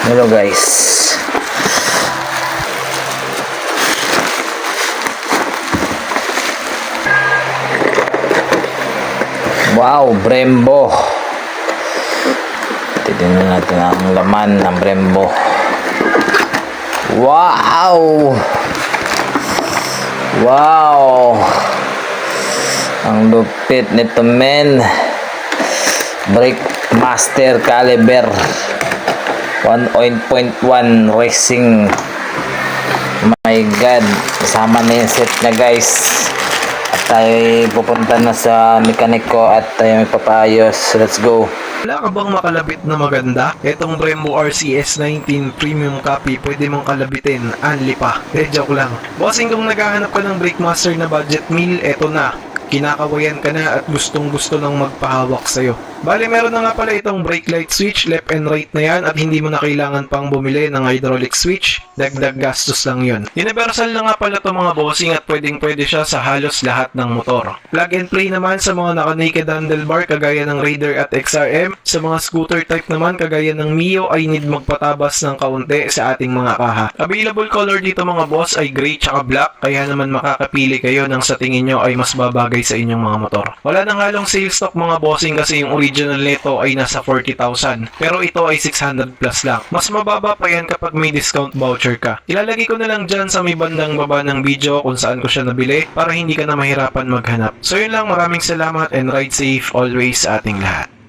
Hello guys. Wow, Brembo. Titingnan natin ang laman ng Brembo. Wow! Wow! Ang lupit nito, men. Brake Master Caliber 1.1 Racing. My God, kasama na yung set na guys. At tayo pupunta na sa mekaniko at tayo magpapayos. Let's go. Wala ka bang makalabit na maganda? Etong Brembo RCS 19 Premium Copy, pwede mong kalabitin, anli pa. Joke lang. Bossing, kung naghahanap ka ng Brake Master na budget meal, eto na. Kinakawayan ka na at gustong gusto nang magpahawak sa'yo. Bale, meron na nga pala itong brake light switch, left and right na yan, at hindi mo na kailangan pang bumili ng hydraulic switch, dagdag gastos lang yun. Universal na nga pala itong mga bossing at pwede siya sa halos lahat ng motor. Plug and play naman sa mga naka-naked handlebar kagaya ng Raider at XRM, sa mga scooter type naman kagaya ng Mio ay need magpatabas ng kaunti sa ating mga kaha. Available color dito mga boss ay gray tsaka black, kaya naman makakapili kayo ng sa tingin nyo ay mas babagay sa inyong mga motor. Wala nang halong sales stock mga bossing kasi yung original nito ay nasa 40,000 pero ito ay 600 plus lang. Mas mababa pa yan kapag may discount voucher ka. Ilalagay ko na lang dyan sa may bandang baba ng video kung saan ko siya nabili para hindi ka na mahirapan maghanap. So yun lang, maraming salamat and ride safe always sa ating lahat.